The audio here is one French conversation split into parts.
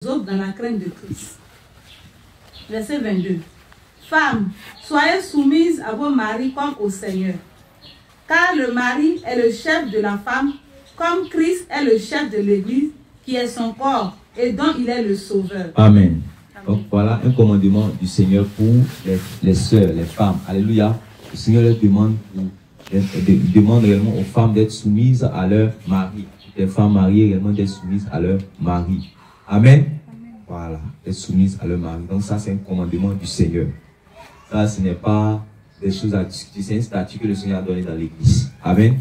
autres dans la crainte de Christ. Verset 22. Femmes, soyez soumises à vos maris comme au Seigneur. Car le mari est le chef de la femme, comme Christ est le chef de l'Église, qui est son corps et dont il est le sauveur. Amen. Donc voilà un commandement du Seigneur pour les sœurs, les femmes. Alléluia. Le Seigneur leur demande, demande réellement aux femmes d'être soumises à leur mari. Les femmes mariées réellement d'être soumises à leur mari. Amen. Voilà, d'être soumises à leur mari. Donc ça c'est un commandement du Seigneur. Ça ce n'est pas des choses à discuter, c'est un statut que le Seigneur a donné dans l'église. Amen.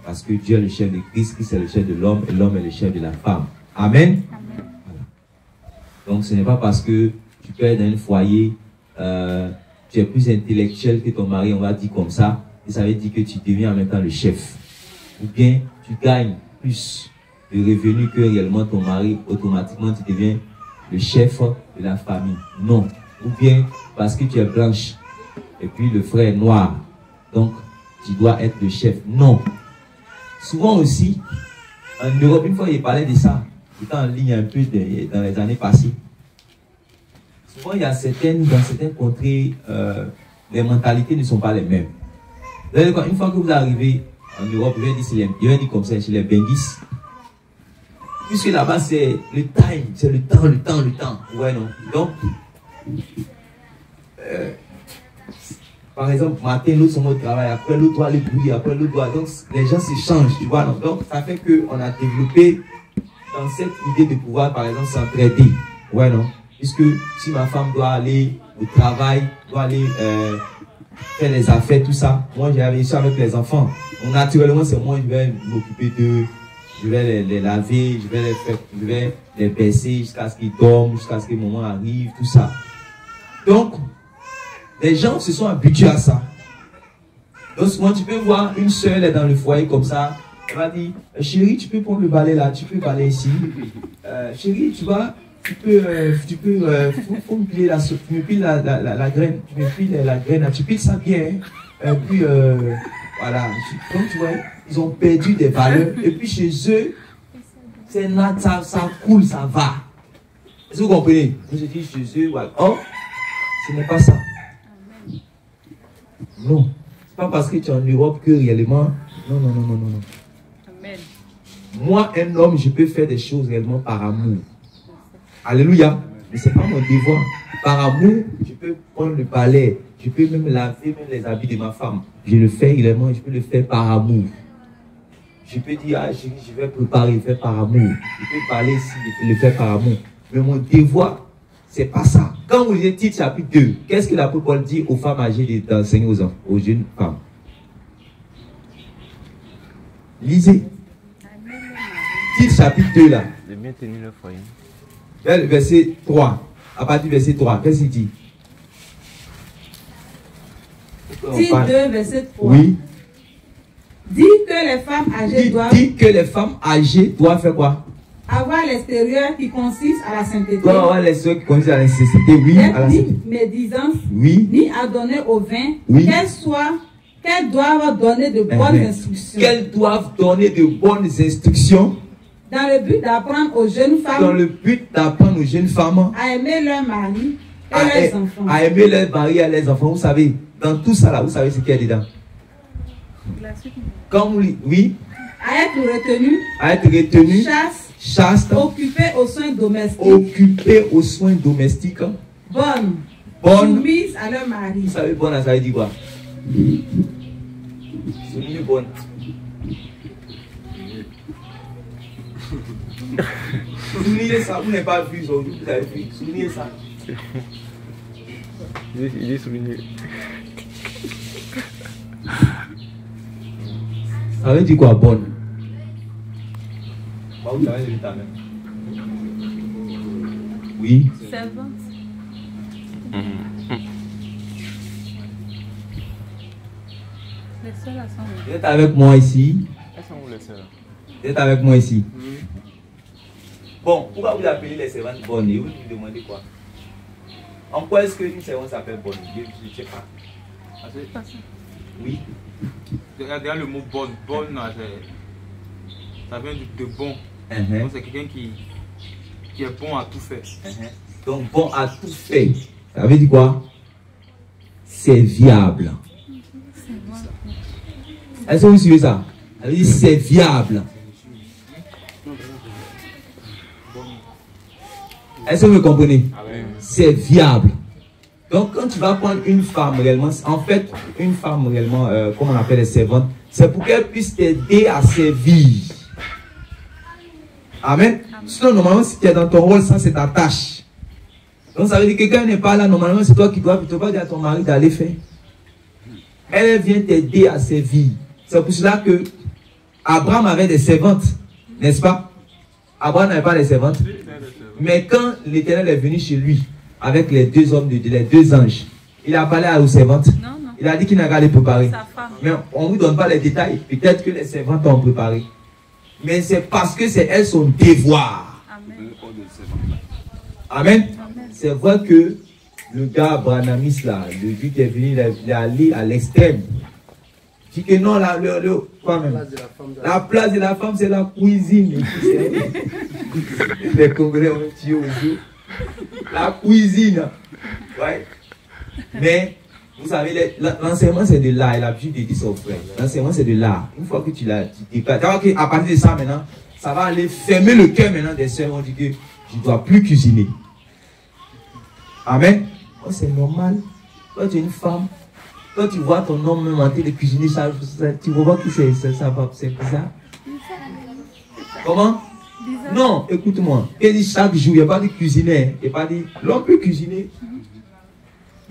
Parce que Dieu est le chef de Christ, Christ est le chef de l'homme et l'homme est le chef de la femme. Amen. Voilà. Donc ce n'est pas parce que tu peux être dans un foyer, tu es plus intellectuel que ton mari, on va dire comme ça, et ça veut dire que tu deviens en même temps le chef. Ou bien tu gagnes plus de revenus que réellement ton mari, automatiquement tu deviens le chef de la famille. Non. Ou bien parce que tu es blanche et puis le frère est noir, donc tu dois être le chef. Non. Souvent aussi, en Europe, une fois il parlait de ça, j'étais en ligne un peu dans les années passées. Souvent il y a dans certaines contrées, les mentalités ne sont pas les mêmes. Une fois que vous arrivez en Europe, je vais dire comme ça, chez les Benguis, puisque là-bas c'est le time, c'est le temps. Ouais, non. Donc, par exemple, matin, l'autre sont au travail, après l'autre doit aller bouillir, après l'autre doit. Donc, les gens se changent, tu vois. Non? Donc, ça fait qu'on a développé dans cette idée de pouvoir, par exemple, s'entraider. Ouais, non. Puisque si ma femme doit aller au travail, doit aller faire les affaires, tout ça, moi j'ai réussi avec les enfants. Donc, naturellement, c'est moi, je vais m'occuper d'eux, je vais les laver, je vais les baisser jusqu'à ce qu'ils dorment, jusqu'à ce que le moment arrive, tout ça. Donc, les gens se sont habitués à ça. Donc souvent tu peux voir une soeur, elle est dans le foyer comme ça, elle va dire, chérie, tu peux prendre le balai là, tu peux balayer ici. Chérie, tu faut me piler tu me piles la graine, tu me piles la graine, tu piles ça bien. Puis voilà, comme tu vois, ils ont perdu des valeurs. Et puis chez eux, c'est ça coule, ça va. Est-ce que vous comprenez? Je dis chez eux, voilà. Oh, ce n'est pas ça. Non. C'est pas parce que tu es en Europe que réellement. Non. Amen. Moi, un homme, je peux faire des choses réellement par amour. Alléluia. Mais ce n'est pas mon devoir. Par amour, je peux prendre le balai. Je peux même laver même les habits de ma femme. Je le fais réellement, je peux le faire par amour. Je peux dire, ah, je vais préparer, faire par amour. Je peux parler ici, je peux le faire par amour. Mais mon devoir, c'est pas ça. Quand vous lisez Tite chapitre 2, qu'est-ce que l'apôtre Paul dit aux femmes âgées d'enseigner aux jeunes femmes? Lisez. Tite chapitre 2 là. De bien tenir le foyer. Verset 3. À partir du verset 3, qu'est-ce qu'il dit? Tite 2, verset 3. Oui. Dit que les femmes âgées doivent... Dit que les femmes âgées doivent faire quoi? Avoir l'extérieur qui consiste à la sainteté. Doivent avoir l'extérieur qui consiste à la sainteté, oui. À la ni médisance, oui. Ni à donner au vin, oui. Qu'elles doivent donner de bonnes instructions. Qu'elles doivent donner de bonnes instructions. Dans le but d'apprendre aux jeunes femmes. Dans le but d'apprendre aux jeunes femmes. À aimer leur mari et leurs enfants. À aimer leur mari et leurs enfants. Vous savez, dans tout ça là, vous savez ce qu'il y a dedans. Comme oui. À être retenu. À être retenu. Chaste. Occupé aux soins domestiques. Occupé aux soins domestiques. Bonne. Soumise à leur mari. Vous savez, bonne, ça veut dire quoi? Soumise bonne. Soulignez ça, vous n'avez pas vu ça, vous avez vu. Soulignez ça. Il est souligné. Ça veut dire quoi, bonne? Vous avez levé ta main. Oui. Servante. Les sœurs, elles sont où? Vous êtes avec moi ici. Elles sont où les sœurs? Vous êtes avec moi ici. Bon, pourquoi vous appelez les servantes bonnes et vous lui demandez quoi? En quoi est-ce qu'une servante s'appelle bonne? Je ne sais pas. Oui. Derrière le mot bonne, ça vient de bon. Donc c'est quelqu'un qui qui est bon à tout faire. Donc bon à tout faire. Ça veut dire quoi? C'est viable. Est-ce que vous suivez ça? Ça veut dire c'est viable. Est-ce que vous comprenez? C'est viable. Donc quand tu vas prendre une femme réellement, en fait, une femme réellement, comme on appelle les servantes, c'est pour qu'elle puisse t'aider à servir. Amen. Sinon, normalement, si tu es dans ton rôle, ça c'est ta tâche. Donc ça veut dire que quelqu'un n'est pas là, normalement c'est toi qui dois, tu ne peux pas dire à ton mari d'aller faire. Elle vient t'aider à servir. C'est pour cela que Abraham avait des servantes, n'est-ce pas? Abraham n'avait pas de servantes. Mais quand l'Éternel est venu chez lui, avec les deux hommes, les deux anges, il a parlé aux servantes. Non. Il a dit qu'il n'a qu'à les préparer. Sa femme. Mais on ne vous donne pas les détails. Peut-être que les servantes ont préparé. Mais c'est parce que c'est elles son devoir. Amen. Amen. C'est vrai que le gars Branamis là, le but qui est venu, il est allé à l'extrême. Il dit que non, quoi même? La place de la femme, c'est la cuisine. Les Congolais ont tué au jeu. La cuisine. Ouais. Mais, vous savez, l'enseignement c'est de l'art. Il a l'habitude de dire ça aux frères. L'enseignement c'est de l'art. Une fois que tu dépasses, à partir de ça maintenant, ça va aller fermer le cœur maintenant des sœurs. On dit que je ne dois plus cuisiner. Amen. Oh, c'est normal. Quand tu es une femme, quand tu vois ton homme même en train de cuisiner, tu vois que c'est bizarre. Comment? Bizarre. Non, écoute-moi. Il dit chaque jour, il n'y a pas de cuisiner. Il n'y a pas de... L'homme peut cuisiner.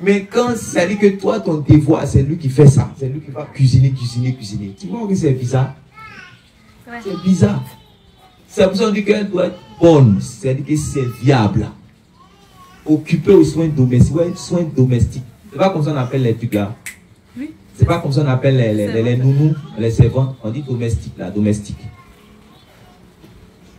Mais quand ça dit que toi, ton devoir, c'est lui qui fait ça. C'est lui qui va cuisiner. Tu vois que c'est bizarre? C'est bizarre. C'est pour ça qu'on dit qu'elle doit être bonne. C'est-à-dire que c'est viable. Occupé aux soins domestiques. Ouais, soins domestiques. C'est pas comme ça qu'on appelle les trucs là. Oui. C'est pas comme ça qu'on appelle les nounous, les servantes. On dit domestique là, domestique.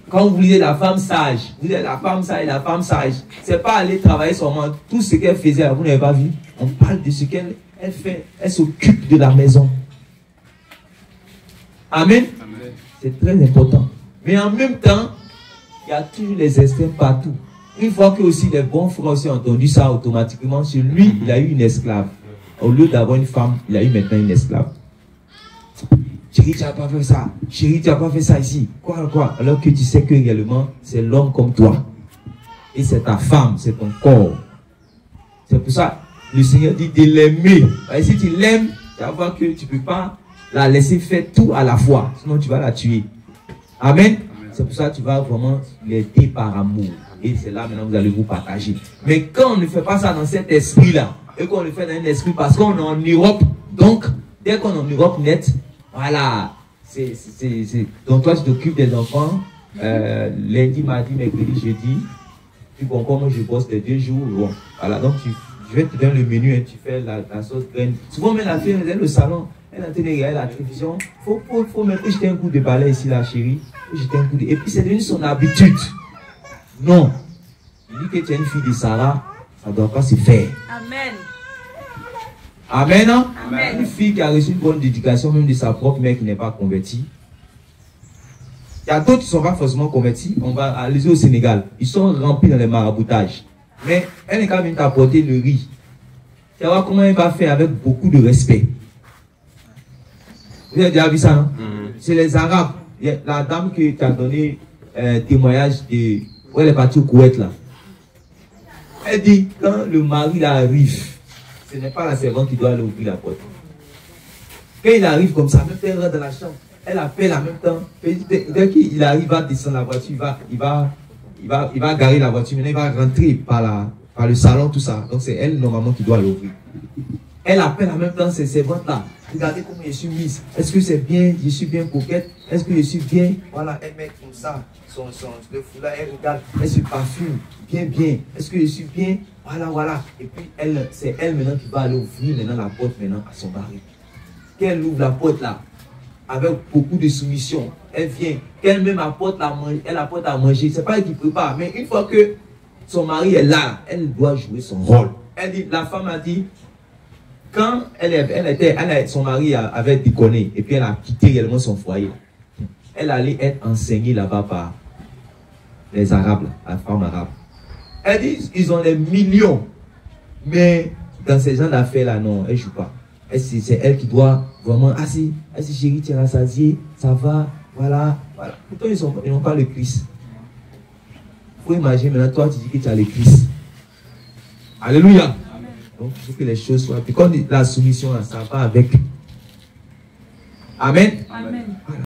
Quand vous lisez la femme sage, vous dites la femme sage, la femme sage. C'est pas aller travailler seulement. Tout ce qu'elle faisait, vous n'avez pas vu. On parle de ce qu'elle fait. Elle s'occupe de la maison. Amen. C'est très important. Mais en même temps, il y a toujours les extrêmes partout. Une fois que aussi les bons frères aussi ont entendu ça automatiquement, sur lui, il a eu une esclave. Au lieu d'avoir une femme, il a eu maintenant une esclave. Chérie, tu n'as pas fait ça. Chérie, tu n'as pas fait ça ici. Quoi? Alors que tu sais que réellement, c'est l'homme comme toi. Et c'est ta femme, c'est ton corps. C'est pour ça, le Seigneur dit de l'aimer. Et si tu l'aimes, tu vas voir que tu ne peux pas la laisser faire tout à la fois. Sinon, tu vas la tuer. Amen. C'est pour ça que tu vas vraiment l'aider par amour. Et c'est là maintenant que vous allez vous partager. Mais quand on ne fait pas ça dans cet esprit-là, et qu'on le fait dans un esprit parce qu'on est en Europe, donc, dès qu'on est en Europe net, voilà, donc toi tu t'occupes des enfants, lundi, mardi, mercredi, jeudi, puis bon, comme je bosse les 2 jours, bon, voilà, donc je vais te donner le menu, et tu fais la sauce graine. Souvent même la fille, elle est dans le salon, elle est en train de regarder la télévision, faut même jeter un coup de balai ici, la chérie, jeter un coup de... Et puis c'est devenu son habitude. Non. Il dit que tu es une fille de Sarah, ça ne doit pas se faire. Amen. Amen, non? Amen. Une fille qui a reçu une bonne éducation, même de sa propre mère qui n'est pas convertie. Il y a d'autres qui ne sont pas forcément convertis. On va aller au Sénégal. Ils sont remplis dans les maraboutages. Mais elle n'est quand même t'apporter le riz. Tu vas voir comment elle va faire avec beaucoup de respect. Vous avez déjà vu ça, non? C'est les Arabes. La dame qui t'a donné un témoignage de... Où elle est partie au Koweït là. Elle dit, quand le mari là arrive, ce n'est pas la servante qui doit aller ouvrir la porte. Quand il arrive comme ça, même elle rentre dans la chambre, elle appelle en même temps. Dès qu'il arrive, il va descendre la voiture, il va garer la voiture, maintenant il va rentrer par le salon, tout ça. Donc c'est elle normalement qui doit l'ouvrir. Elle appelle en même temps ces servantes là. Regardez comment je suis mise. Est-ce que c'est bien? Je suis bien coquette. Est-ce que je suis bien? Voilà, elle met comme ça. Le foulard, elle regarde, elle se parfume, bien. Est-ce que je suis bien? Voilà. Et puis, c'est elle maintenant qui va aller ouvrir maintenant la porte maintenant à son mari. Qu'elle ouvre la porte là, avec beaucoup de soumission, elle vient, qu'elle même apporte à manger, c'est pas elle qui prépare, mais une fois que son mari est là, elle doit jouer son rôle. Elle dit, la femme a dit, quand son mari avait déconné, et puis elle a quitté réellement son foyer, elle allait être enseignée là-bas les Arabes, la femme arabe. Elle dit, ils ont des millions. Mais dans ces gens d'affaires là, non, elle ne joue pas. C'est elle qui doit vraiment, ah si chérie, tu es rassasié, ça va, voilà. Pourtant, ils n'ont pas le Christ. Il faut imaginer maintenant, toi, tu dis que tu as le Christ. Alléluia. Donc, il faut que les choses soient. Puis quand la soumission, ça va avec. Amen. Amen.